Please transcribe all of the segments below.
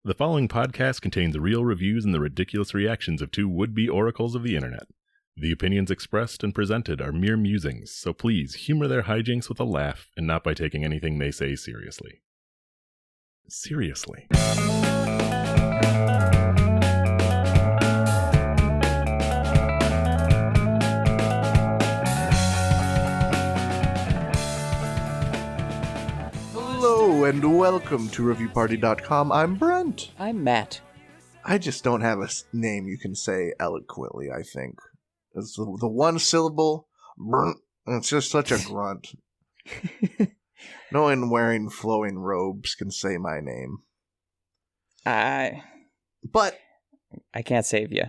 The following podcast contains real reviews and the ridiculous reactions of two would-be oracles of the internet. The opinions expressed and presented are mere musings, so please humor their hijinks with a laugh and not by taking anything they say seriously. Seriously. Hello and welcome to ReviewParty.com. I'm Brent. I'm Matt. I just don't have a name you can say eloquently, I think. It's the one syllable, brunt, and it's just such a grunt. No one wearing flowing robes can say my name. But I can't save you.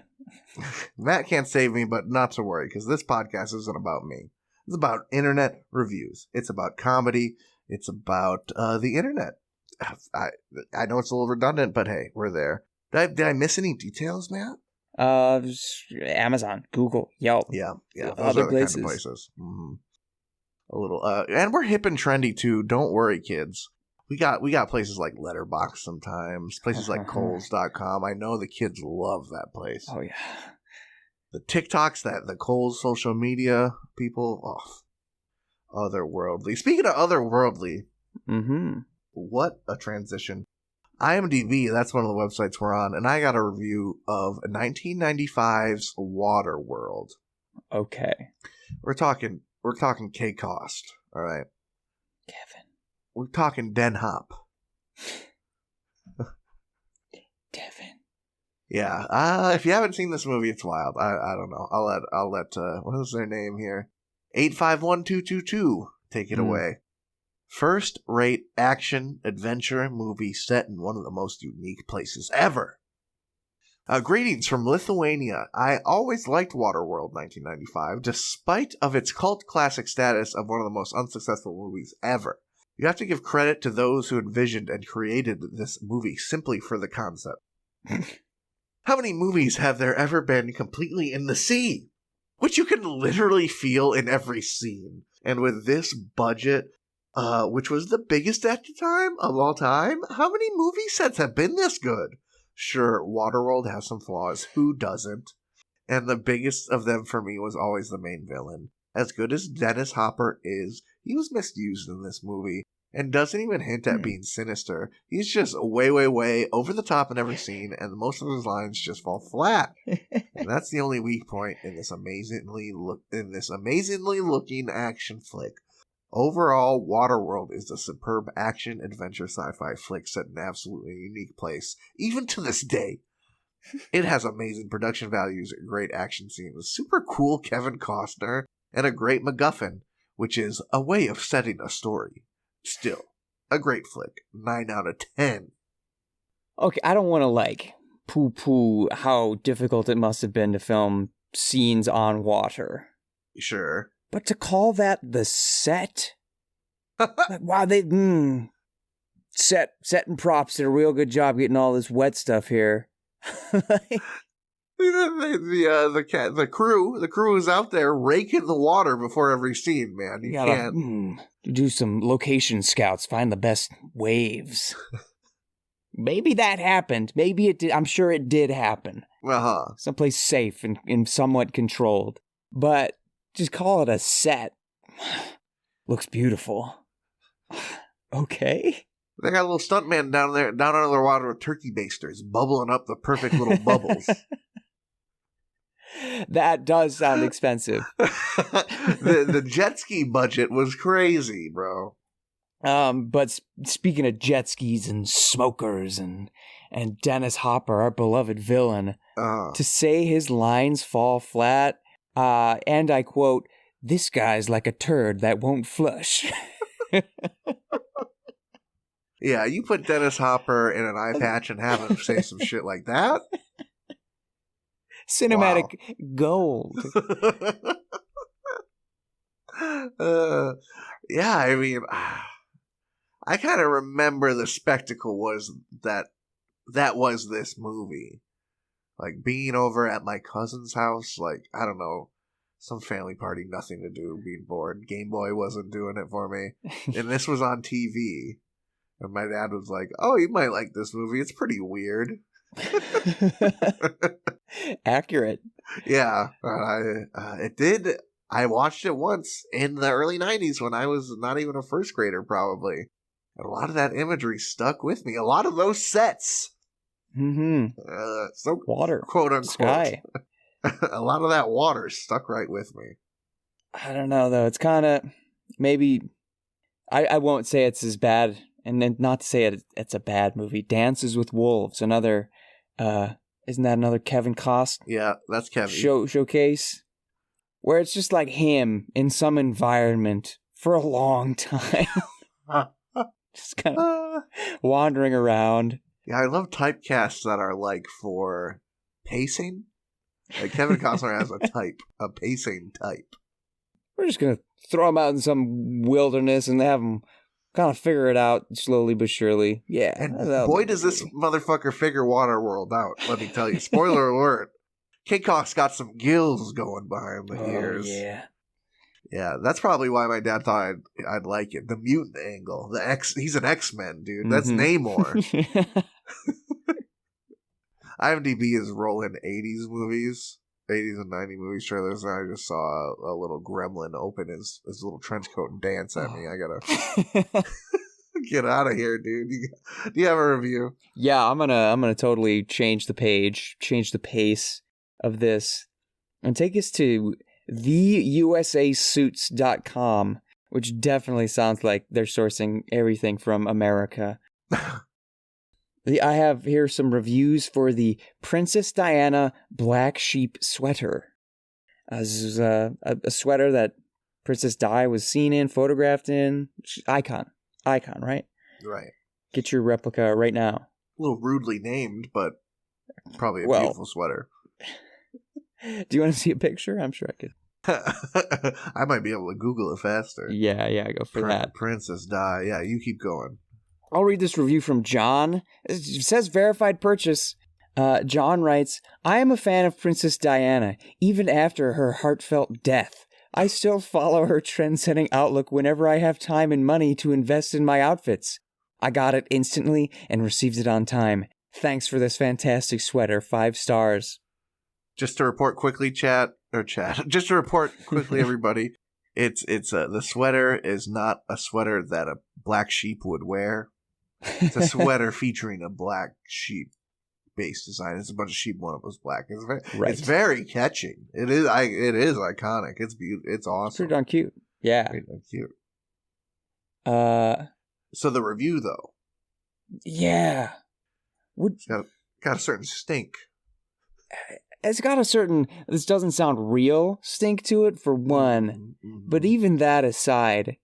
Matt can't save me, but not to worry, because this podcast isn't about me. It's about internet reviews. It's about comedy. It's about the internet. I know it's a little redundant, but hey, we're there. Did I miss any details, Matt? Amazon, Google, Yelp. Yeah. Those Other are the kinds of places. Mm-hmm. A little, and we're hip and trendy too. Don't worry, kids. We got places like Letterboxd sometimes. Places like Kohl's.com. I know the kids love that place. Oh yeah. The TikToks, the Kohl's social media people. Oh, otherworldly. Speaking of otherworldly, what a transition. IMDb, that's one of the websites we're on, and I got a review of 1995's Waterworld. Okay. We're talking K-Cost, all right? Kevin. We're talking Den Hop. Devin. Yeah. If you haven't seen this movie, it's wild. I don't know. I'll let what is their name here? 851-222 take it away. First-rate action adventure movie set in one of the most unique places ever. Greetings from Lithuania. I always liked Waterworld 1995, despite of its cult classic status of one of the most unsuccessful movies ever. You have to give credit to those who envisioned and created this movie simply for the concept. How many movies have there ever been completely in the sea? Which you can literally feel in every scene. And with this budget, which was the biggest at the time of all time, how many movie sets have been this good? Sure, Waterworld has some flaws. Who doesn't? And the biggest of them for me was always the main villain. As good as Dennis Hopper is, he was misused in this movie and doesn't even hint at being sinister. He's just way, way, way over the top in every scene, and most of his lines just fall flat. And that's the only weak point in this amazingly looking action flick. Overall, Waterworld is a superb action adventure sci-fi flick set in an absolutely unique place, even to this day. It has amazing production values, great action scenes, super cool Kevin Costner, and a great MacGuffin, which is a way of setting a story. Still, a great flick. 9 out of 10. Okay, I don't want to poo-poo how difficult it must have been to film scenes on water. Sure. But to call that the set? Wow, they set and props did a real good job getting all this wet stuff here. The crew is out there raking the water before every scene, man. You can't do some location scouts, find the best waves. Maybe that happened. Maybe it did. I'm sure it did happen. Someplace safe and somewhat controlled. But just call it a set. Looks beautiful. Okay. They got a little stuntman down under the water with turkey basters, bubbling up the perfect little bubbles. That does sound expensive. the jet ski budget was crazy, bro. But speaking of jet skis and smokers and Dennis Hopper, our beloved villain, to say his lines fall flat, and I quote, "This guy's like a turd that won't flush." Yeah, you put Dennis Hopper in an eye patch and have him say some shit like that? Cinematic gold. Yeah, I mean, I kind of remember the spectacle was that was this movie. Like, being over at my cousin's house, like, I don't know, some family party, nothing to do, being bored. Game Boy wasn't doing it for me. And this was on TV. And my dad was like, "Oh, you might like this movie. It's pretty weird." Accurate. Yeah, it did. I watched it once in the early 90s when I was not even a first grader, probably. And a lot of that imagery stuck with me. A lot of those sets. So water. Quote unquote. Sky. A lot of that water stuck right with me. I don't know, though. It's kind of, maybe, I won't say it's as bad, and then not to say it's a bad movie. Dances with Wolves, another, isn't that another Kevin Costner? Yeah, that's Kevin. Showcase? Where it's just like him in some environment for a long time. Just kind of wandering around. Yeah, I love typecasts that are like for pacing. Like Kevin Costner has a pacing type. We're just going to throw him out in some wilderness and have him kind of figure it out slowly but surely. Yeah. And boy, does this motherfucker figure Waterworld out, let me tell you. Spoiler alert. King Kong's got some gills going behind the ears. Yeah. Yeah, that's probably why my dad thought I'd like it. The mutant angle. He's an X-Men, dude. That's Namor. IMDb is rolling 80s movies. 80s and 90s movies trailers, and I just saw a little gremlin open his little trench coat and dance at me. I gotta get out of here, dude. Do you have a review? Yeah, I'm gonna totally change the pace of this, and take us to theusasuits.com, which definitely sounds like they're sourcing everything from America. I have here some reviews for the Princess Diana Black Sheep sweater. This is a sweater that Princess Di was seen in, photographed in. Icon, right? Right. Get your replica right now. A little rudely named, but probably a beautiful sweater. Do you want to see a picture? I'm sure I could. I might be able to Google it faster. Yeah, go for that. Princess Di. Yeah, you keep going. I'll read this review from John. It says verified purchase. John writes, I am a fan of Princess Diana, even after her heartfelt death. I still follow her trend-setting outlook whenever I have time and money to invest in my outfits. I got it instantly and received it on time. Thanks for this fantastic sweater. 5 stars. Just to report quickly, chat. Just to report quickly, everybody. It's the sweater is not a sweater that a black sheep would wear. It's a sweater featuring a black sheep base design. It's a bunch of sheep. One of them was black. It's very catching. It is iconic. It's beautiful. It's awesome. Pretty darn cute. Yeah. Pretty darn cute. So the review though. Yeah. It's got a certain stink. It's got a certain, this doesn't sound real stink to it, for one. But even that aside,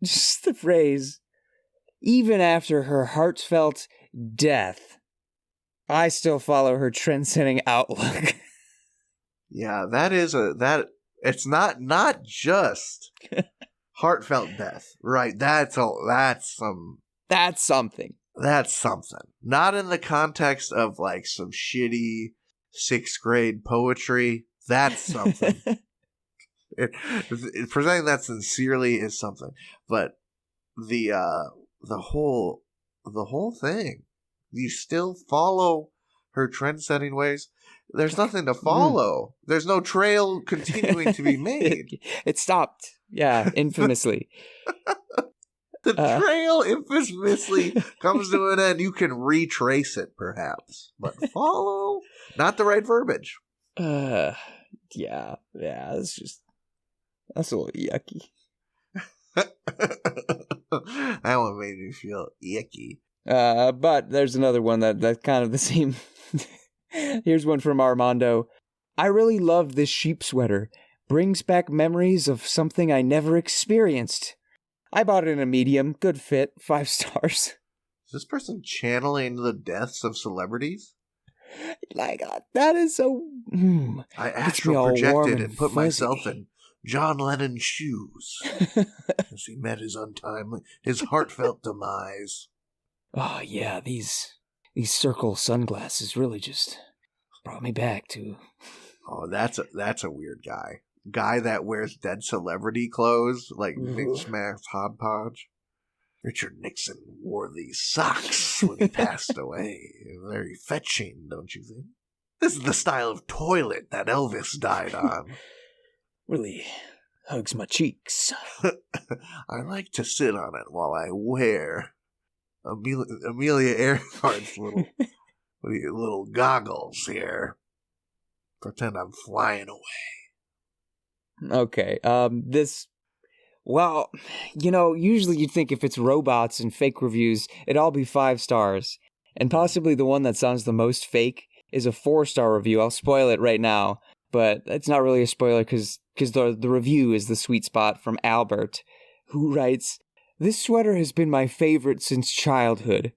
just the phrase, even after her heartfelt death, I still follow her trend-setting outlook. Yeah, it's not just heartfelt death, right? That's something. That's something. Not in the context of like some shitty 6th grade poetry. That's something. Presenting that sincerely is something. But the whole thing, you still follow her trend-setting ways. There's nothing to follow. There's no trail continuing to be made. It stopped. Yeah, infamously. The trail infamously comes to an end. You can retrace it, perhaps. But follow? Not the right verbiage. Yeah, that's a little yucky. That one made me feel icky. But there's another one that's kind of the same. Here's one from Armando. I really loved this sheep sweater. Brings back memories of something I never experienced. I bought it in a medium. Good fit. 5 stars. Is this person channeling the deaths of celebrities? Like, that is so... I astral projected and put myself in John Lennon's shoes as he met his heartfelt demise. Oh, yeah, these circle sunglasses really just brought me back to... Oh, that's a weird guy. Guy that wears dead celebrity clothes, like Nick Smack's Hodgepodge. Richard Nixon wore these socks when he passed away. Very fetching, don't you think? This is the style of toilet that Elvis died on. Really hugs my cheeks. I like to sit on it while I wear Amelia Earhart's little goggles here. Pretend I'm flying away. Okay, well, usually you'd think if it's robots and fake reviews, it'd all be 5 stars. And possibly the one that sounds the most fake is a 4-star review. I'll spoil it right now, but it's not really a spoiler because the review is the sweet spot from Albert, who writes, "This sweater has been my favorite since childhood.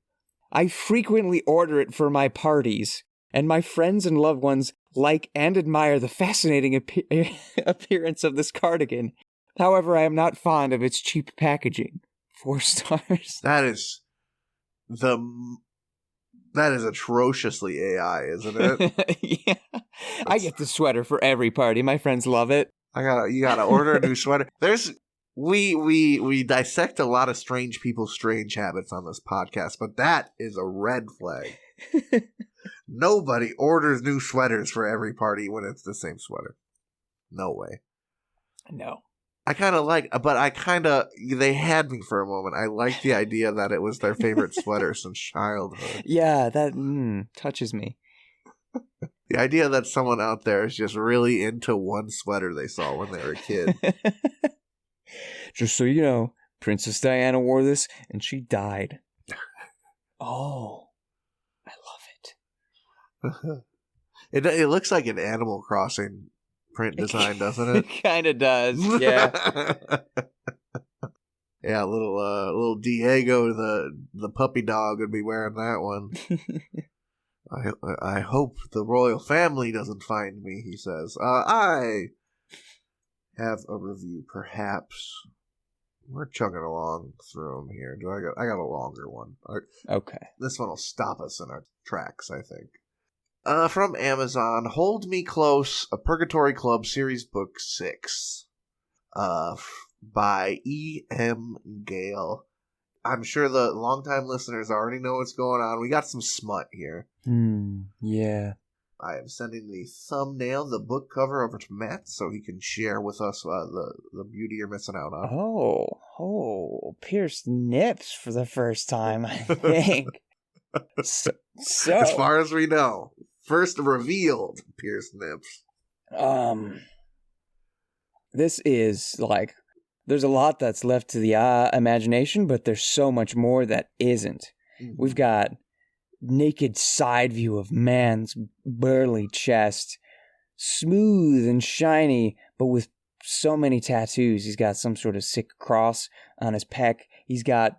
I frequently order it for my parties, and my friends and loved ones like and admire the fascinating appearance of this cardigan. However, I am not fond of its cheap packaging." 4 stars. That is atrociously AI, isn't it? Yeah. I get the sweater for every party. My friends love it. You gotta order a new sweater. We dissect a lot of strange people's strange habits on this podcast, but that is a red flag. Nobody orders new sweaters for every party when it's the same sweater. No way. No. They had me for a moment. I liked the idea that it was their favorite sweater since childhood. Yeah, that touches me. The idea that someone out there is just really into one sweater they saw when they were a kid. Just so you know, Princess Diana wore this and she died. Oh, I love it. It looks like an Animal Crossing print design, doesn't it? It kind of does, yeah. Yeah, little Diego, the puppy dog, would be wearing that one. I hope the royal family doesn't find me, he says. I have a review, perhaps. We're chugging along through them here. I got a longer one. Okay. This one will stop us in our tracks, I think. From Amazon, Hold Me Close, a Purgatory Club Series Book 6. By E.M. Gale. I'm sure the longtime listeners already know what's going on. We got some smut here. Yeah. I am sending the thumbnail, the book cover, over to Matt so he can share with us the beauty you're missing out on. Oh, pierced nips for the first time, I think. so as far as we know, first revealed pierced nips. This is there's a lot that's left to the imagination, but there's so much more that isn't. Mm-hmm. We've got naked side view of man's burly chest, smooth and shiny, but with so many tattoos. He's got some sort of sick cross on his pec. He's got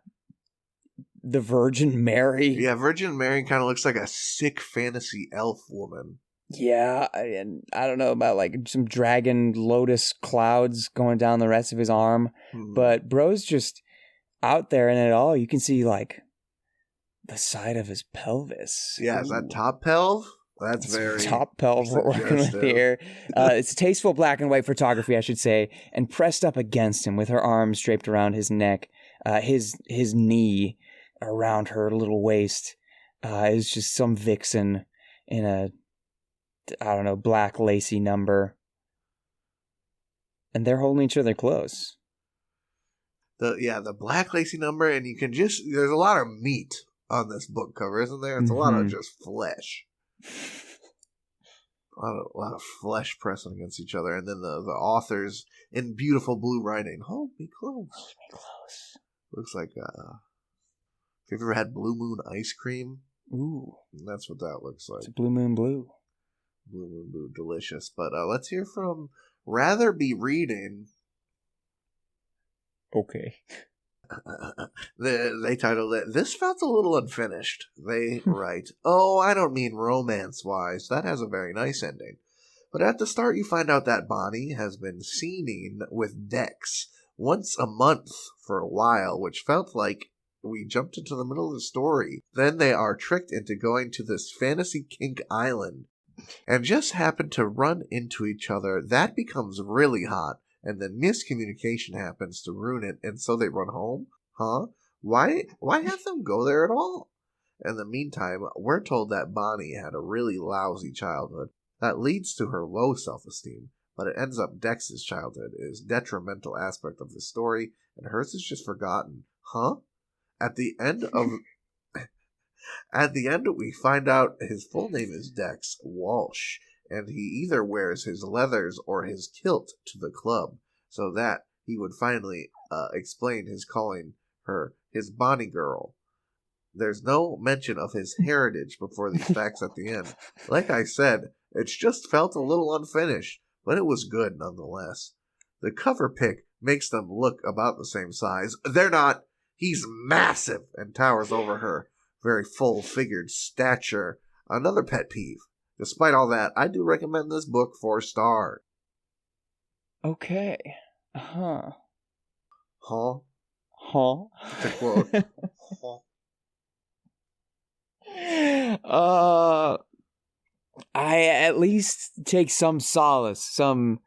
the Virgin Mary. Yeah, Virgin Mary kind of looks like a sick fantasy elf woman. Yeah, and I don't know about some dragon lotus clouds going down the rest of his arm, but bro's just out there in it all. You can see the side of his pelvis. Yeah, is that top pelv? That's very top pelv we're working with here. It's tasteful black and white photography, I should say, and pressed up against him with her arms draped around his neck, his knee around her little waist. Is just some vixen in a, I don't know, black lacy number. And they're holding each other close. The black lacy number, and you can there's a lot of meat on this book cover, isn't there? It's a lot of just flesh. A lot of flesh pressing against each other, and then the authors in beautiful blue writing, hold me close. Hold me close. Looks like, have you ever had Blue Moon ice cream? Ooh. That's what that looks like. It's Blue Moon Blue. Blue Moon Blue, delicious. But let's hear from Rather Be Reading. Okay. They titled it, This Felt a Little Unfinished. They write, Oh, I don't mean romance-wise. That has a very nice ending. But at the start you find out that Bonnie has been scening with Dex once a month for a while, which felt like we jumped into the middle of the story. Then they are tricked into going to this fantasy kink island and just happen to run into each other. That becomes really hot. And then miscommunication happens to ruin it, and so they run home? Huh? Why have them go there at all? In the meantime, we're told that Bonnie had a really lousy childhood that leads to her low self-esteem, but it ends up Dex's childhood is detrimental aspect of the story, and hers is just forgotten. Huh? At the end, we find out his full name is Dex Walsh, and he either wears his leathers or his kilt to the club, so that he would finally explain his calling her his Bonnie girl. There's no mention of his heritage before these facts at the end. Like I said, it's just felt a little unfinished, but it was good nonetheless. The cover pic makes them look about the same size. They're not. He's massive and towers over her very full-figured stature. Another pet peeve. Despite all that, I do recommend this book 4 stars. Okay. Huh. Huh? Huh? To quote. Huh. I at least take some solace, some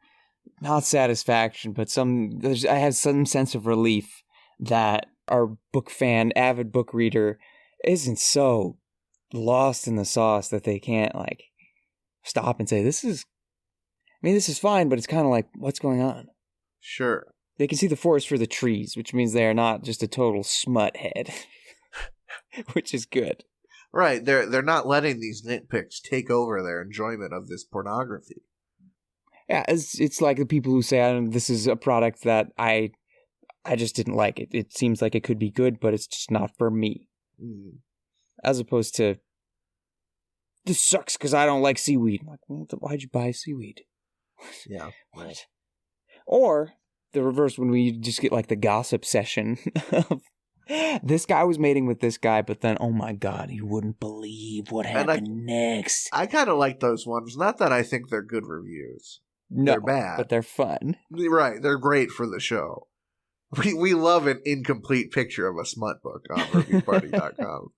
not satisfaction, but I have some sense of relief that our book fan, avid book reader, isn't so lost in the sauce that they can't like stop and say, this is fine, but it's kind of like, what's going on? Sure. They can see the forest for the trees, which means they are not just a total smut head, which is good. Right, they're not letting these nitpicks take over their enjoyment of this pornography. Yeah, it's like the people who say, this is a product that I just didn't like. It seems like it could be good, but it's just not for me. Mm. As opposed to, this sucks because I don't like seaweed. Like, well, why'd you buy seaweed? Yeah. What? Or the reverse, when we just get like the gossip session of, this guy was mating with this guy, but then, oh my god, you wouldn't believe what happened next. I kind of like those ones. Not that I think they're good reviews. No, they're bad. But they're fun. Right, they're great for the show. We love an incomplete picture of a smut book on reviewparty.com.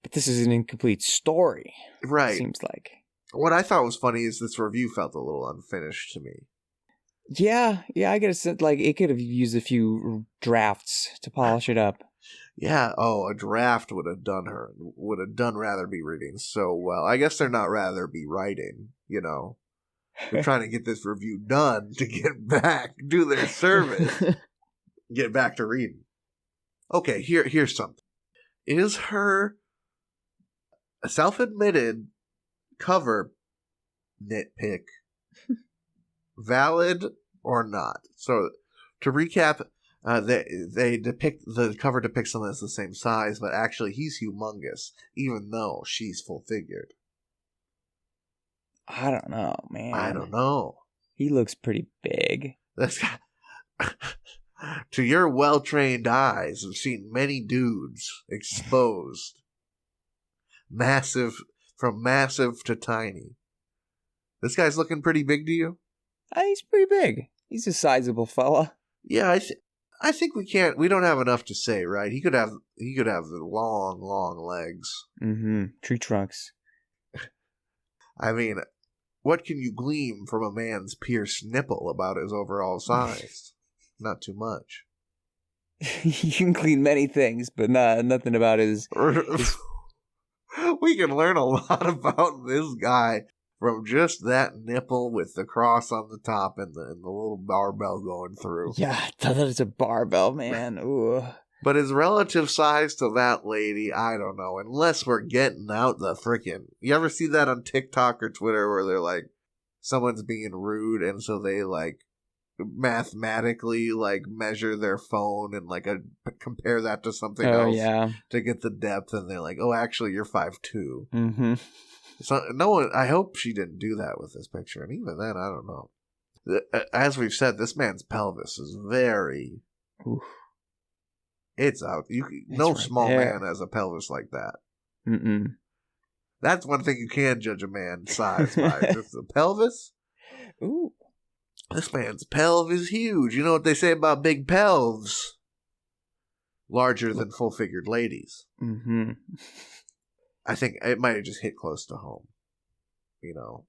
But this is an incomplete story. Right. It seems like. What I thought was funny is this review felt a little unfinished to me. Yeah, I get a sense like it could have used a few drafts to polish it up. Yeah, a draft would have done rather be reading so well. I guess they're not rather be writing, you know. They're trying to get this review done to get back, do their service, get back to reading. Okay, here's something. Is her self-admitted cover nitpick valid or not? So, to recap, the cover depicts him as the same size, but actually he's humongous, even though she's full-figured. I don't know, man. I don't know. He looks pretty big. To your well-trained eyes, I've seen many dudes exposed. From massive to tiny. This guy's looking pretty big to you? He's pretty big. He's a sizable fella. Yeah, I think we don't have enough to say, right? He could have the long legs. Mm-hmm. Tree trunks. I mean, what can you glean from a man's pierced nipple about his overall size? Not too much. You can glean many things, but nothing about his... We can learn a lot about this guy from just that nipple with the cross on the top and the little barbell going through. Yeah, I thought that was a barbell, man. Ooh. But his relative size to that lady, I don't know. Unless we're getting out the frickin'... You ever see that on TikTok or Twitter where they're like, someone's being rude and so they like mathematically like measure their phone and like compare that to something else to get the depth, and they're like, oh, actually you're 5'2". Mm-hmm. So no one, I hope she didn't do that with this picture, and even then, I don't know. As we've said, this man's pelvis is very... Oof. It's out. No small man has a pelvis like that. Mm-mm. That's one thing you can judge a man's size by. Just the pelvis. Ooh. This man's pelv is huge. You know what they say about big pelves? Larger than full-figured ladies. Mm-hmm. I think it might have just hit close to home. You know,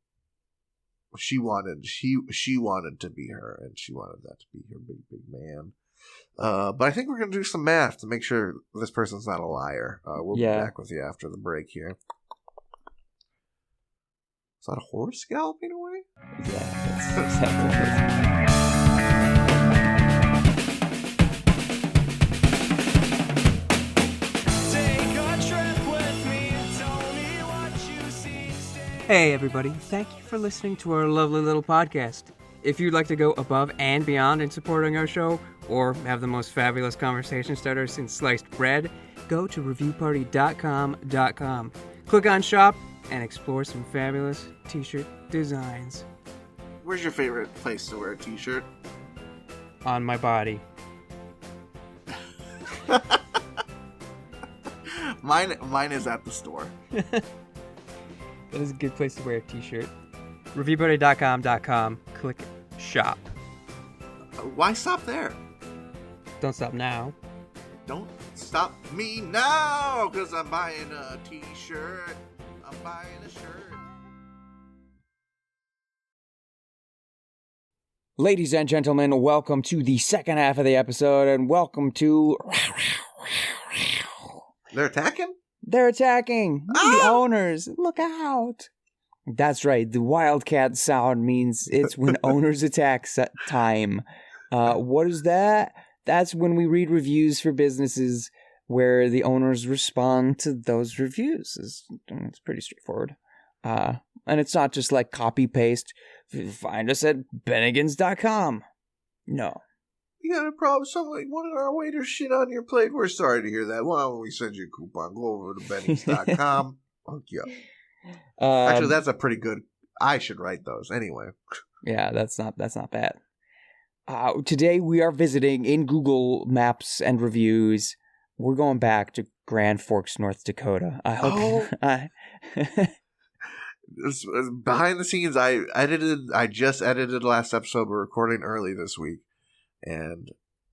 she wanted to be her, and she wanted that to be her big man. But I think we're going to do some math to make sure this person's not a liar. We'll be back with you after the break here. Is that a horse galloping away? Yeah, that's exactly. Hey everybody, thank you for listening to our lovely little podcast. If you'd like to go above and beyond in supporting our show, or have the most fabulous conversation starter since sliced bread, go to reviewparty.com. Click on shop and explore some fabulous t-shirt designs. Where's your favorite place to wear a t-shirt? On my body. Mine is at the store. That is a good place to wear a t-shirt. Reviewparty.com. Click shop. Why stop there? Don't stop now. Don't stop me now, because I'm buying a t-shirt. I'm buying a shirt. Ladies and gentlemen, welcome to the second half of the episode, and welcome to... They're attacking? They're attacking! The owners! Look out! That's right, the wildcat sound means it's when owners attack time. What is that? That's when we read reviews for businesses where the owners respond to those reviews. It's pretty straightforward. And it's not just like copy-paste. Find us at Bennigans.com. No. You got a problem? One of our waiters shit on your plate? We're sorry to hear that. Why don't we send you a coupon? Go over to Bennigans.com. Hook you up. Actually, that's a pretty good... I should write those. Anyway. Yeah, that's not bad. Today we are visiting in Google Maps and reviews. We're going back to Grand Forks, North Dakota. I hope... Behind the scenes, I just edited last episode. We're recording early this week. And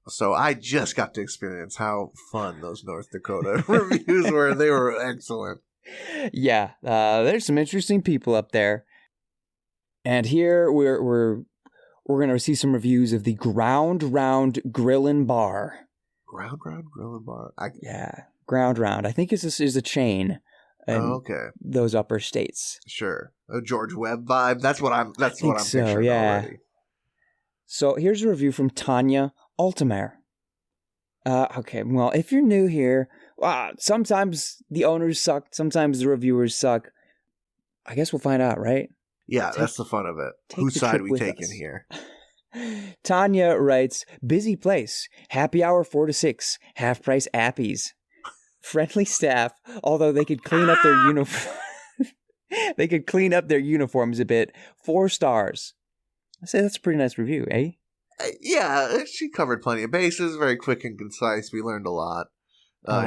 so I just got to experience how fun those North Dakota reviews were. They were excellent. Yeah, there's some interesting people up there. And here we're going to see some reviews of the Ground Round Grillin' Bar. Ground Round Grillin' Bar? Yeah, Ground Round. I think it's a chain. Okay. Those upper states. Sure. A George Webb vibe. That's what I'm picturing yeah. already. So here's a review from Tanya Altamare. Okay, well, if you're new here, sometimes the owners suck, sometimes the reviewers suck. I guess we'll find out, right? Yeah, that's the fun of it. Whose side we taking here? Tanya writes, busy place, happy hour 4 to 6, half price appies. Friendly staff, although they could clean up their uniforms a bit. 4 stars. I say that's a pretty nice review, eh? Yeah, she covered plenty of bases, very quick and concise. We learned a lot.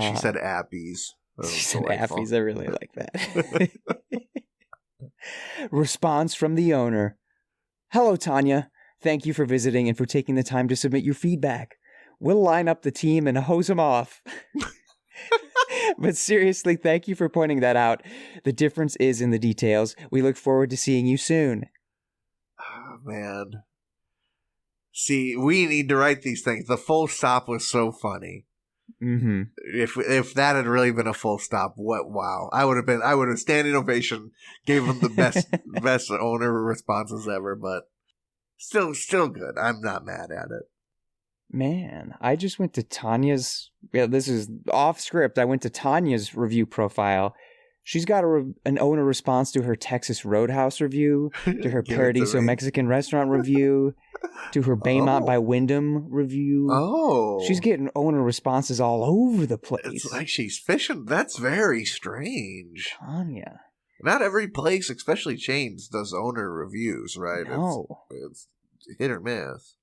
She said appies. She said appies. I really like that. Response from the owner. Hello, Tanya. Thank you for visiting and for taking the time to submit your feedback. We'll line up the team and hose them off. But seriously, thank you for pointing that out. The difference is in the details. We look forward to seeing you soon. Oh, man. See, we need to write these things. The full stop was so funny. Mm-hmm. If that had really been a full stop, wow. I would have standing ovation, gave them the best owner responses ever, but still good. I'm not mad at it. Man, I just went to Tanya's, this is off script. I went to Tanya's review profile. She's got an owner response to her Texas Roadhouse review, to her Paradiso Mexican restaurant review, to her Baymont by Wyndham review. Oh. She's getting owner responses all over the place. It's like she's fishing. That's very strange. Tanya. Not every place, especially chains, does owner reviews, right? No. It's hit or miss.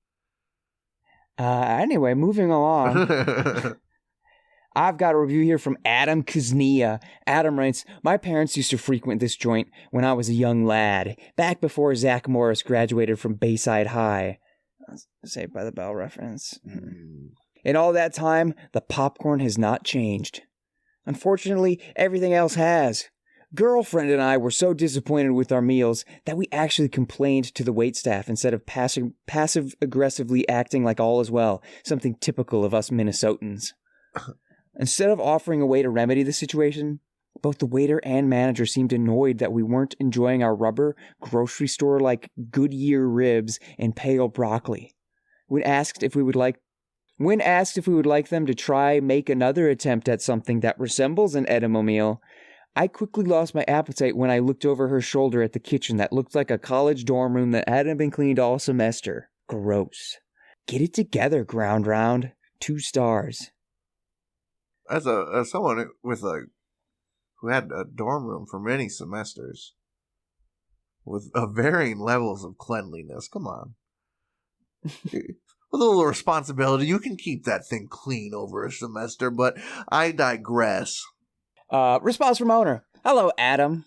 Anyway, moving along. I've got a review here from Adam Kuznia. Adam writes, my parents used to frequent this joint when I was a young lad, back before Zach Morris graduated from Bayside High. Saved by the Bell reference. In all that time, the popcorn has not changed. Unfortunately, everything else has. Girlfriend and I were so disappointed with our meals that we actually complained to the waitstaff instead of passive-aggressively acting like all is well, something typical of us Minnesotans. Instead of offering a way to remedy the situation, both the waiter and manager seemed annoyed that we weren't enjoying our rubber, grocery store-like Goodyear ribs and pale broccoli. When asked if we would like them to make another attempt at something that resembles an edamame meal, I quickly lost my appetite when I looked over her shoulder at the kitchen that looked like a college dorm room that hadn't been cleaned all semester. Gross. Get it together, Ground Round. 2 stars. As someone who had a dorm room for many semesters with varying levels of cleanliness, come on. With a little responsibility, you can keep that thing clean over a semester, but I digress. Response from owner. Hello, Adam.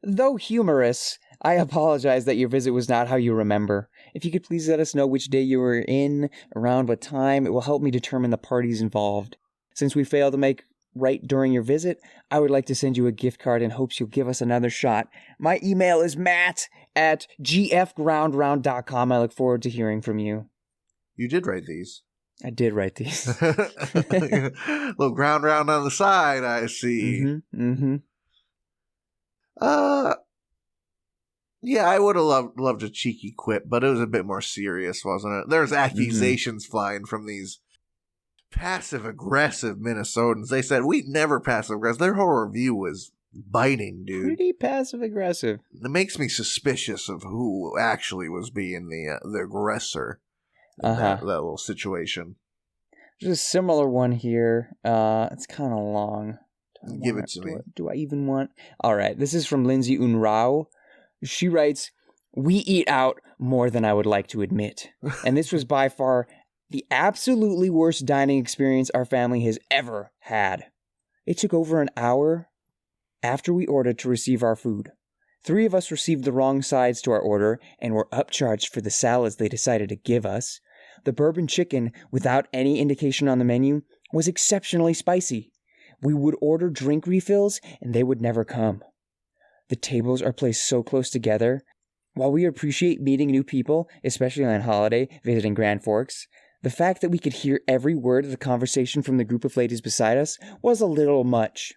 Though humorous, I apologize that your visit was not how you remember. If you could please let us know which day you were in, around what time, it will help me determine the parties involved. Since we failed to make right during your visit, I would like to send you a gift card in hopes you'll give us another shot. My email is matt@gfgroundround.com. I look forward to hearing from you. You did write these. I did write these. Little ground round on the side, I see. Yeah, I would have loved a cheeky quip, but it was a bit more serious, wasn't it? There's accusations flying from these passive-aggressive Minnesotans. They said, we never passive-aggressive. Their whole review was biting, dude. Pretty passive-aggressive. It makes me suspicious of who actually was being the aggressor. That little situation. There's a similar one here. It's kind of long. Give it to me. Do I even want? All right. This is from Lindsay Unrao. She writes, "We eat out more than I would like to admit. And this was by far the absolutely worst dining experience our family has ever had. It took over an hour after we ordered to receive our food. 3 of us received the wrong sides to our order and were upcharged for the salads they decided to give us. The bourbon chicken, without any indication on the menu, was exceptionally spicy. We would order drink refills and they would never come. The tables are placed so close together. While we appreciate meeting new people, especially on holiday, visiting Grand Forks, the fact that we could hear every word of the conversation from the group of ladies beside us was a little much.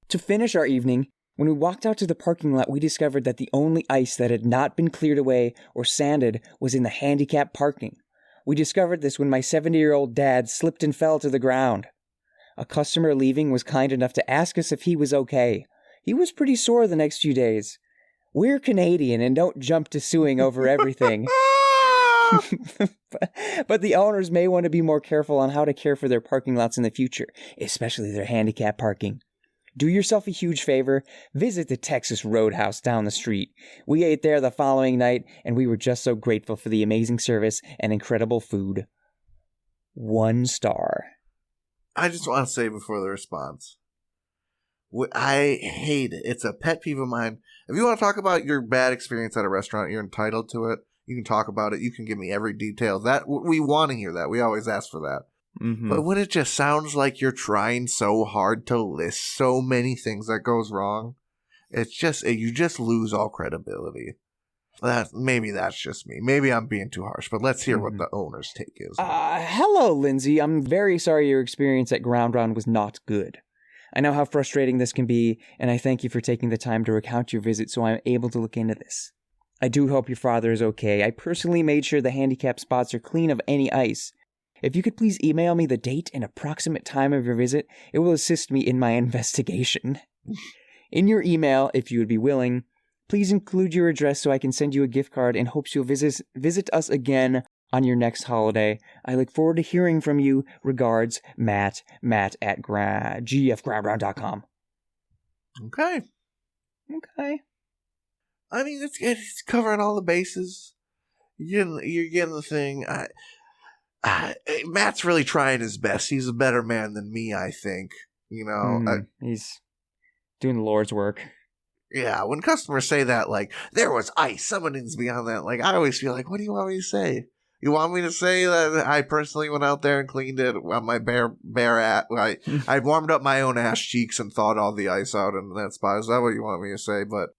To finish our evening, when we walked out to the parking lot, we discovered that the only ice that had not been cleared away or sanded was in the handicap parking. We discovered this when my 70-year-old dad slipped and fell to the ground. A customer leaving was kind enough to ask us if he was okay. He was pretty sore the next few days. We're Canadian and don't jump to suing over everything. But the owners may want to be more careful on how to care for their parking lots in the future, especially their handicap parking. Do yourself a huge favor, visit the Texas Roadhouse down the street. We ate there the following night, and we were just so grateful for the amazing service and incredible food. 1 star. I just want to say before the response, I hate it. It's a pet peeve of mine. If you want to talk about your bad experience at a restaurant, you're entitled to it. You can talk about it. You can give me every detail. That we want to hear that. We always ask for that. But when it just sounds like you're trying so hard to list so many things that goes wrong, it's just you just lose all credibility. Maybe that's just me. Maybe I'm being too harsh, but let's hear what the owner's take is. Hello, Lindsay. I'm very sorry your experience at Ground Round was not good. I know how frustrating this can be, and I thank you for taking the time to recount your visit so I'm able to look into this. I do hope your father is okay. I personally made sure the handicap spots are clean of any ice. If you could please email me the date and approximate time of your visit, it will assist me in my investigation. In your email, if you would be willing, please include your address so I can send you a gift card in hopes you'll visit us again on your next holiday. I look forward to hearing from you. Regards, Matt at gfgroundround.com. Okay. I mean, it's covering all the bases. You're getting the thing. Matt's really trying his best. He's a better man than me, I think. You know, he's doing the Lord's work. Yeah, when customers say that, like, there was ice, someone needs to be on that, like, I always feel like, what do you want me to say? You want me to say that I personally went out there and cleaned it on my bare ass? I warmed up my own ass cheeks and thawed all the ice out in that spot. Is that what you want me to say? But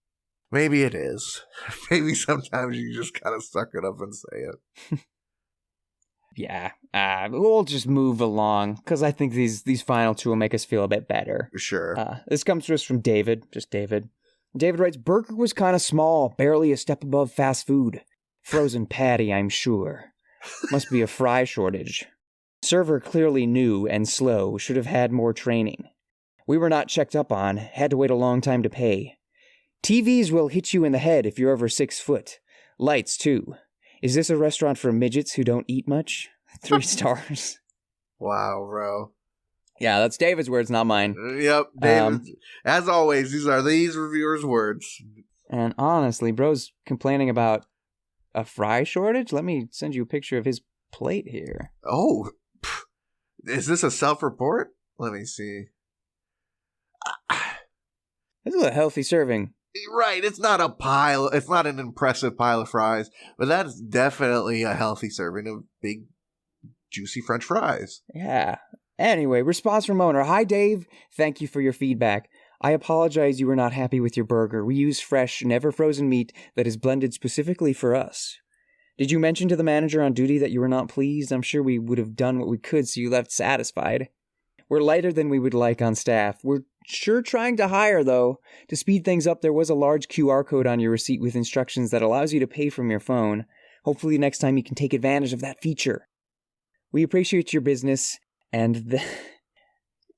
maybe it is. Maybe sometimes you just gotta suck it up and say it. Yeah, we'll just move along, because I think these final two will make us feel a bit better. Sure. This comes to us from David, just David. David writes, burger was kind of small, barely a step above fast food. Frozen patty, I'm sure. Must be a fry shortage. Server clearly new and slow, should have had more training. We were not checked up on, had to wait a long time to pay. TVs will hit you in the head if you're over 6 foot. Lights, too. Is this a restaurant for midgets who don't eat much? 3 stars. Wow, bro. Yeah, that's David's words, not mine. Yep, David. As always, these are these reviewers' words. And honestly, bro's complaining about a fry shortage? Let me send you a picture of his plate here. Oh, is this a self-report? Let me see. This is a healthy serving. Right, it's not a pile. It's not an impressive pile of fries, but that is definitely a healthy serving of big, juicy French fries. Yeah. Anyway, response from owner. Hi, Dave. Thank you for your feedback. I apologize you were not happy with your burger. We use fresh, never frozen meat that is blended specifically for us. Did you mention to the manager on duty that you were not pleased? I'm sure we would have done what we could so you left satisfied. We're lighter than we would like on staff. We're sure trying to hire, though. To speed things up, there was a large QR code on your receipt with instructions that allows you to pay from your phone. Hopefully next time you can take advantage of that feature. We appreciate your business, and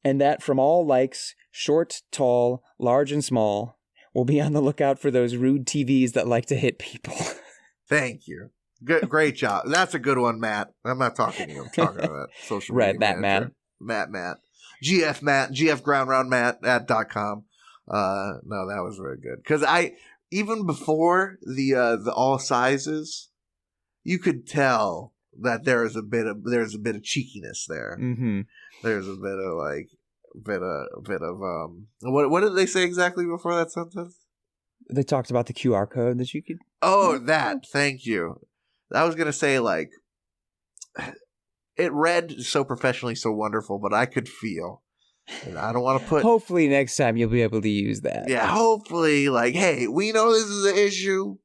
that from all likes, short, tall, large, and small, we'll be on the lookout for those rude TVs that like to hit people. Thank you. Good, great job. That's a good one, Matt. I'm not talking to you. I'm talking to that social media manager. Matt. GF Ground Round Matt at .com. No, that was very good. Because even before the all sizes, you could tell that there's a bit of cheekiness there. Mm-hmm. There's a bit of what did they say exactly before that sentence? They talked about the QR code that you could. Oh, that. Thank you. I was gonna say it read so professionally, so wonderful, but I could feel. And I don't want to put. Hopefully next time you'll be able to use that. Yeah, hopefully, hey, we know this is an issue.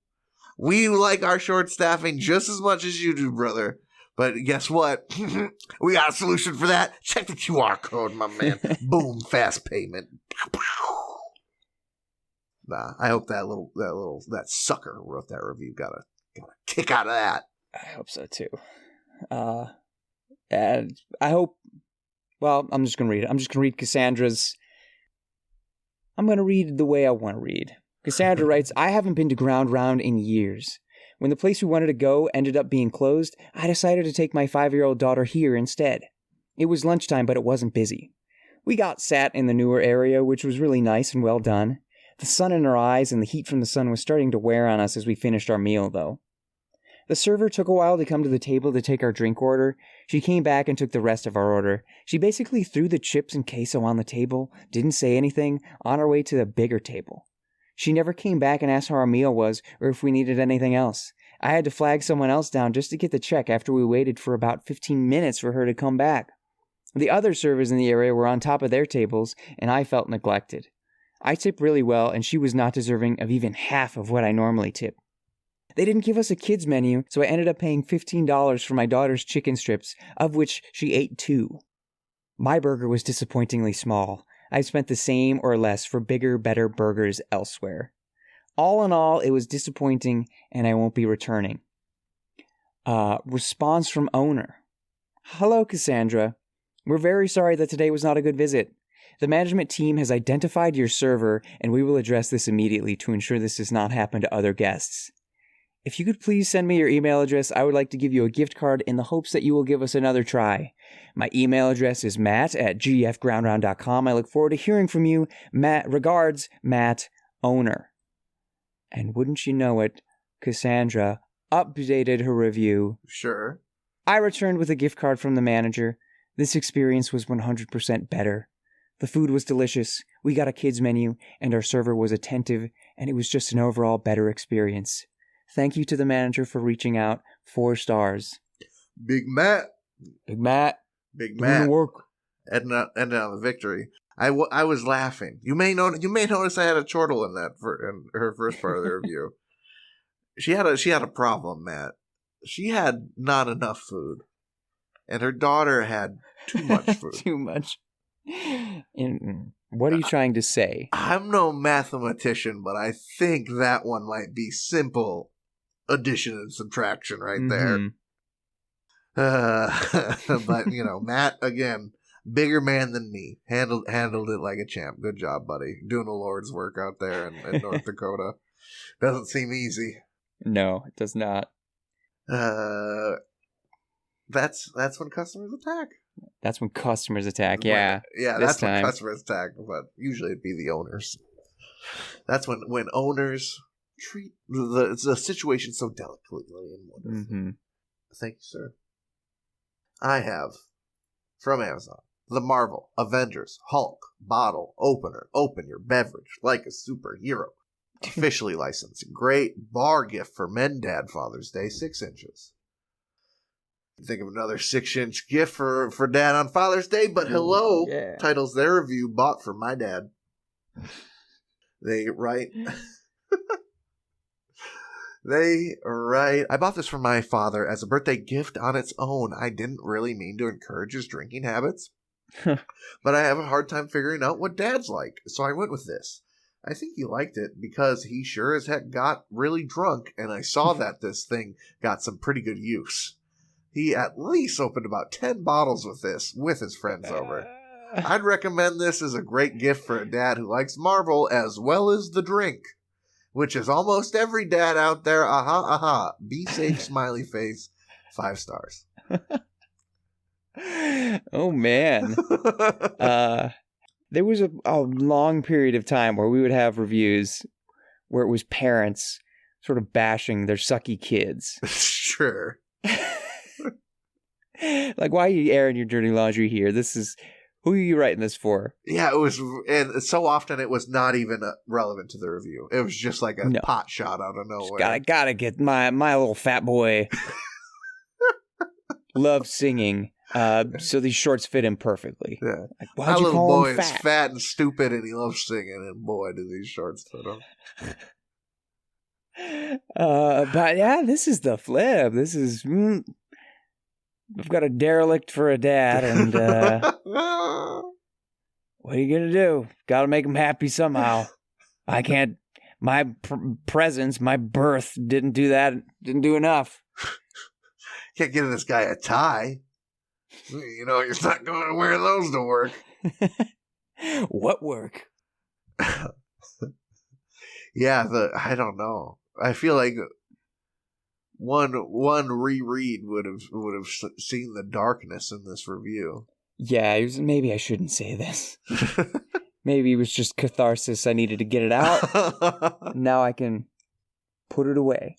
We like our short staffing just as much as you do, brother. But guess what? We got a solution for that. Check the QR code, my man. Boom, fast payment. Nah, I hope that sucker wrote that review got a kick out of that. I hope so too. And I hope. Well, I'm just gonna read it. I'm just gonna read Cassandra's. I'm gonna read the way I want to read. Cassandra writes, I haven't been to Ground Round in years. When the place we wanted to go ended up being closed, I decided to take my 5-year-old daughter here instead. It was lunchtime, but it wasn't busy. We got sat in the newer area, which was really nice and well done. The sun in our eyes and the heat from the sun was starting to wear on us as we finished our meal, though. The server took a while to come to the table to take our drink order. She came back and took the rest of our order. She basically threw the chips and queso on the table, didn't say anything, on our way to the bigger table. She never came back and asked how our meal was or if we needed anything else. I had to flag someone else down just to get the check after we waited for about 15 minutes for her to come back. The other servers in the area were on top of their tables, and I felt neglected. I tip really well, and she was not deserving of even half of what I normally tip. They didn't give us a kids menu, so I ended up paying $15 for my daughter's chicken strips, of which she ate 2. My burger was disappointingly small. I spent the same or less for bigger, better burgers elsewhere. All in all, it was disappointing, and I won't be returning. Response from owner. Hello, Cassandra. We're very sorry that today was not a good visit. The management team has identified your server, and we will address this immediately to ensure this does not happen to other guests. If you could please send me your email address, I would like to give you a gift card in the hopes that you will give us another try. My email address is matt@gfgroundround.com. I look forward to hearing from you. Regards, Matt, owner. And wouldn't you know it, Cassandra updated her review. Sure. I returned with a gift card from the manager. This experience was 100% better. The food was delicious, we got a kids menu, and our server was attentive, and it was just an overall better experience. Thank you to the manager for reaching out. 4 stars. Big Matt. Big Matt. Big Doing Matt. the work. Ended on the victory. I was laughing. You may notice I had a chortle in her first part of the review. She had a problem, Matt. She had not enough food, and her daughter had too much food. Too much. What are you trying to say? I'm no mathematician, but I think that one might be simple addition and subtraction right there. But Matt again. Bigger man than me. Handled it like a champ. Good job, buddy. Doing the Lord's work out there in North Dakota. Doesn't seem easy. No, it does not. That's when customers attack. That's when customers attack, yeah. Yeah, that's when customers attack, but usually it'd be the owners. That's when owners treat the situation so delicately and wonderfully. Thank you, sir. I have, from Amazon, the Marvel Avengers Hulk bottle opener. Open your beverage like a superhero. Officially licensed. Great bar gift for men, Dad, Father's Day, 6 inches. Think of another 6-inch gift for Dad on Father's Day, but hello, yeah. Titles their review, bought for my dad. They write... I bought this for my father as a birthday gift on its own. I didn't really mean to encourage his drinking habits, but I have a hard time figuring out what Dad's like, so I went with this. I think he liked it because he sure as heck got really drunk, and I saw that this thing got some pretty good use. He at least opened about 10 bottles with this, with his friends over. I'd recommend this as a great gift for a dad who likes Marvel as well as the drink, which is almost every dad out there. Aha. Be safe, smiley face. 5 stars. Oh, man. There was a long period of time where we would have reviews where it was parents sort of bashing their sucky kids. Sure. Like, why are you airing your dirty laundry here? Who are you writing this for? Yeah, it was, and so often it was not even relevant to the review. It was just like a pot shot out of nowhere. Gotta get my little fat boy loves singing, so these shorts fit him perfectly. Yeah, like, my little boy is fat and stupid, and he loves singing, and boy, do these shorts fit him. But yeah, this is the flip. This is. I've got a derelict for a dad, and what are you going to do? Got to make him happy somehow. I can't, my presence, my birth didn't do that, didn't do enough. Can't give this guy a tie. You're not going to wear those to work. What work? Yeah, I don't know. I feel like one reread would have seen the darkness in this review. Yeah, maybe I shouldn't say this. Maybe it was just catharsis. I needed to get it out. Now I can put it away.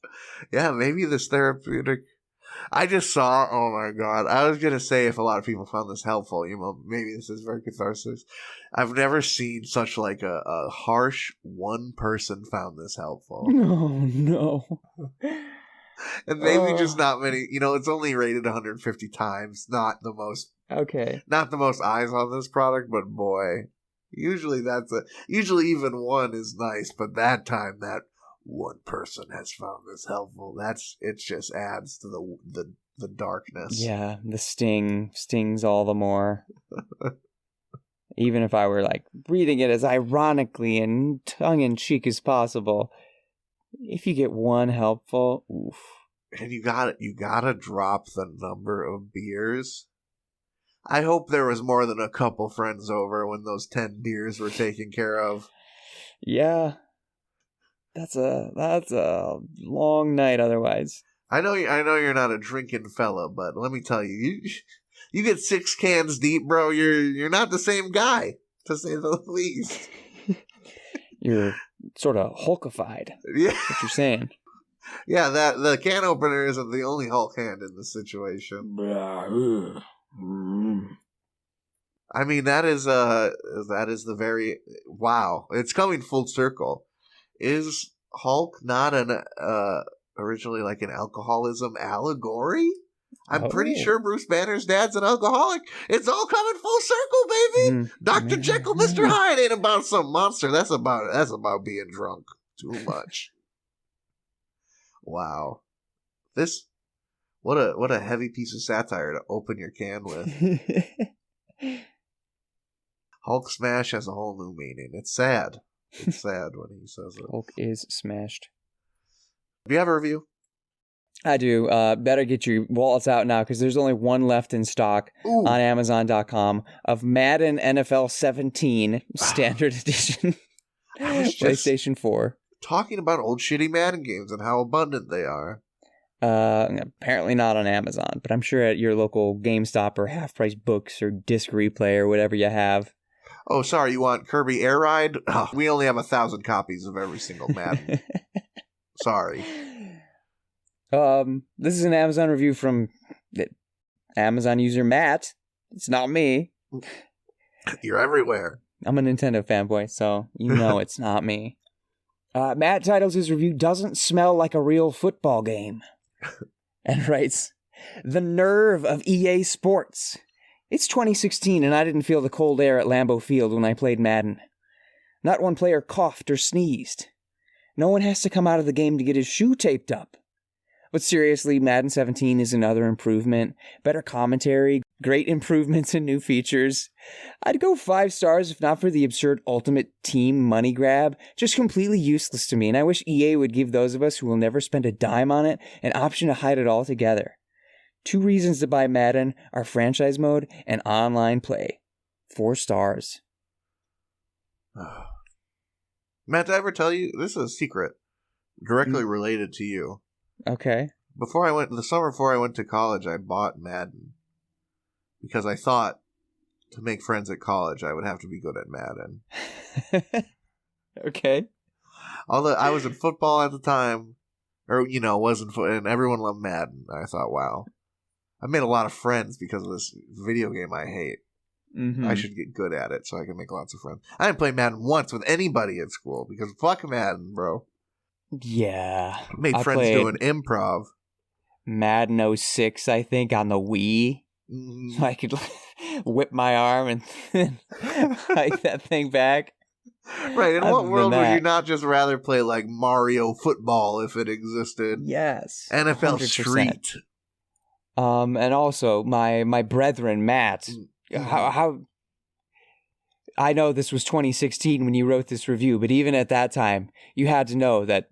Yeah, maybe this therapeutic. I just saw. Oh my god! I was gonna say if a lot of people found this helpful, maybe this is very catharsis. I've never seen such like a harsh one person found this helpful. Oh no. And maybe just not many. It's only rated 150 times. Not the most. Okay. Not the most eyes on this product, but boy, usually usually even one is nice, but that time that one person has found this helpful. It just adds to the darkness. Yeah, the stings all the more. Even if I were like reading it as ironically and tongue in cheek as possible. If you get one helpful, oof. And you gotta drop the number of beers. I hope there was more than a couple friends over when those 10 beers were taken care of. Yeah. That's a long night otherwise. I know you're not a drinking fella, but let me tell you, you get 6 cans deep, bro, you're not the same guy, to say the least. You're sort of Hulkified. Yeah. What you're saying. Yeah, the can opener isn't the only Hulk hand in this situation. I mean, that is the very wow. It's coming full circle. Is Hulk not an originally like an alcoholism allegory? I'm pretty sure Bruce Banner's dad's an alcoholic. It's all coming full circle, baby. Dr. Jekyll, Mr. Hyde ain't about some monster. That's about being drunk too much. Wow. What a heavy piece of satire to open your can with. Hulk smash has a whole new meaning. It's sad. It's sad when he says it. Hulk is smashed. Do you have a review? I do. Better get your wallets out now because there's only one left in stock on Amazon.com of Madden NFL 17 Standard Edition. PlayStation 4. Talking about old shitty Madden games and how abundant they are. Apparently not on Amazon, but I'm sure at your local GameStop or Half Price Books or Disc Replay or whatever you have. Oh, sorry, you want Kirby Air Ride? Oh, we only have 1,000 copies of every single Madden. Sorry. This is an Amazon review from Amazon user Matt. It's not me. You're everywhere. I'm a Nintendo fanboy, so you know it's not me. Matt titles his review, "Doesn't Smell Like a Real Football Game," and writes, "The nerve of EA Sports. It's 2016 and I didn't feel the cold air at Lambeau Field when I played Madden. Not one player coughed or sneezed. No one has to come out of the game to get his shoe taped up. But seriously, Madden 17 is another improvement. Better commentary, great improvements and new features. I'd go 5 stars if not for the absurd ultimate team money grab. Just completely useless to me, and I wish EA would give those of us who will never spend a dime on it an option to hide it all together. 2 reasons to buy Madden are franchise mode and online play. 4 stars. Matt, did I ever tell you? This is a secret. Directly related to you. Okay. The summer before I went to college, I bought Madden. Because I thought to make friends at college, I would have to be good at Madden. Okay. Although I was in football at the time, or, wasn't and everyone loved Madden. I thought, wow. I made a lot of friends because of this video game I hate. Mm-hmm. I should get good at it so I can make lots of friends. I didn't play Madden once with anybody at school because fuck Madden, bro. Yeah. I made friends doing improv. Madden 06, I think, on the Wii. So I could whip my arm and hike that thing back. Right, in what world would you not just rather play like Mario football if it existed? Yes. NFL 100%. Street. And also my brethren, Matt, how I know this was 2016 when you wrote this review, but even at that time, you had to know that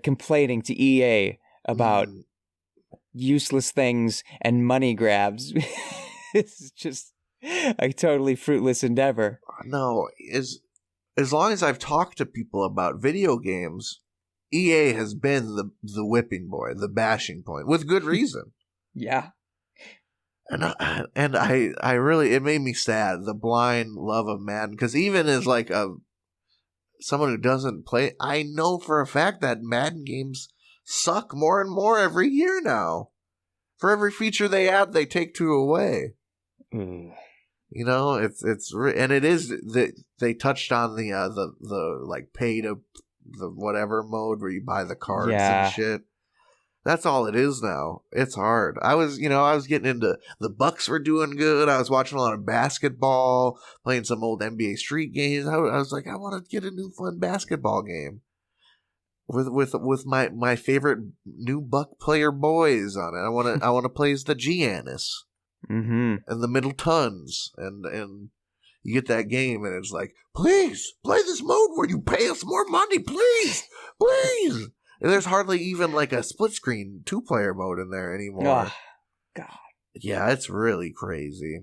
complaining to EA about useless things and money grabs is just a totally fruitless endeavor. No, as long as I've talked to people about video games, EA has been the whipping boy, the bashing point, with good reason. Yeah. And I really, it made me sad, the blind love of Madden, because even as like someone who doesn't play, I know for a fact that Madden games suck more and more every year now. For every feature they add, they take 2 away. And it is that they touched on the like pay to the whatever mode where you buy the cards and shit. That's all it is now. It's hard. I was getting into the Bucks were doing good. I was watching a lot of basketball, playing some old NBA Street games. I was like, I want to get a new fun basketball game with my favorite new Buck player boys on it. I want to play as the Giannis and the Middletons, and you get that game and it's like, please play this mode where you pay us more money, please. And there's hardly even like a split screen 2-player mode in there anymore. Oh, God. Yeah, it's really crazy.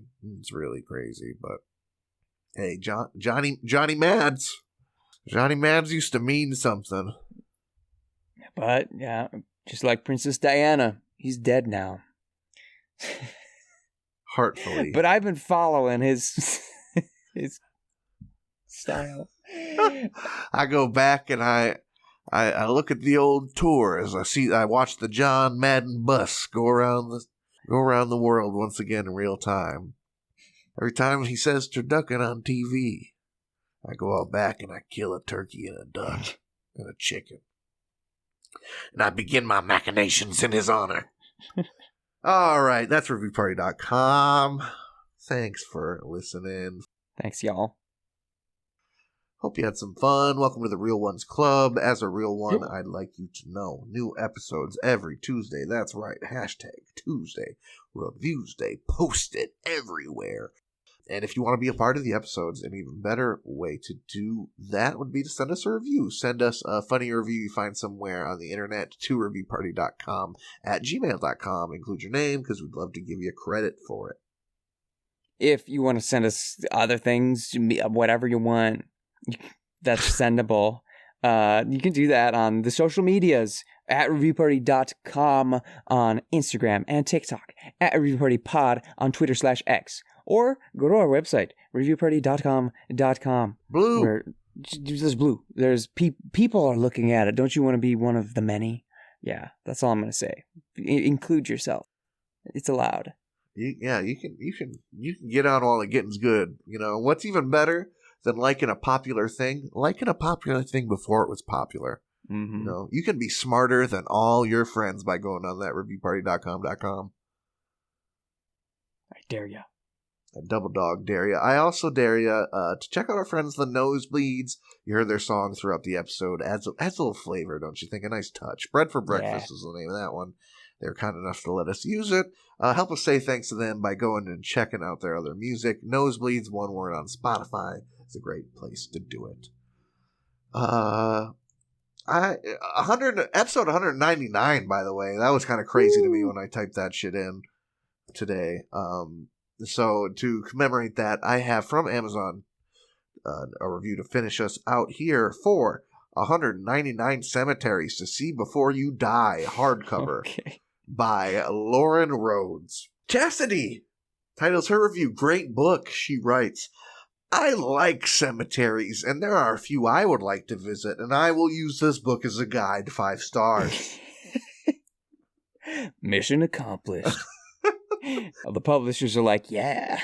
But hey, Johnny Mads. Johnny Mads used to mean something. But yeah, just like Princess Diana, he's dead now. Heartfully. But I've been following his style. I go back and I look at the old tours. I watch the John Madden bus go around the world once again in real time. Every time he says turducken on TV, I go out back and I kill a turkey and a duck and a chicken. And I begin my machinations in his honor. All right, that's reviewparty.com. Thanks for listening. Thanks, y'all. Hope you had some fun. Welcome to the Real Ones Club. As a real one, I'd like you to know new episodes every Tuesday. That's right. #Tuesday Reviews Day. Post it everywhere. And if you want to be a part of the episodes, an even better way to do that would be to send us a review. Send us a funny review you find somewhere on the internet to reviewparty.com @gmail.com. Include your name because we'd love to give you credit for it. If you want to send us other things, whatever you want, that's sendable. You can do that on the social medias at reviewparty.com on Instagram and TikTok, at reviewpartypod on Twitter/X, or go to our website, reviewparty.com. Blue. Where there's blue. There's people are looking at it. Don't you want to be one of the many? Yeah, that's all I'm going to say. Include yourself. It's allowed. You can get on while the getting's good. You know, what's even better than liking a popular thing? Liking a popular thing before it was popular. Mm-hmm. You know, you can be smarter than all your friends by going on that reviewparty.com. I dare ya. I double dog dare ya. I also dare ya to check out our friends the Nosebleeds. You heard their song throughout the episode. Adds a little flavor, don't you think? A nice touch. Bread for Breakfast is the name of that one. They're kind enough to let us use it. Help us say thanks to them by going and checking out their other music. Nosebleeds, one word, on Spotify. It's a great place to do it. Episode 199, by the way. That was kind of crazy to me when I typed that shit in today. So to commemorate that, I have from Amazon a review to finish us out here for 199 Cemeteries to See Before You Die, hardcover. Okay. By Lauren Rhodes. Chastity titles her review, "Great book," she writes. "I like cemeteries, and there are a few I would like to visit, and I will use this book as a guide. 5 stars. Mission accomplished. The publishers are like, yeah.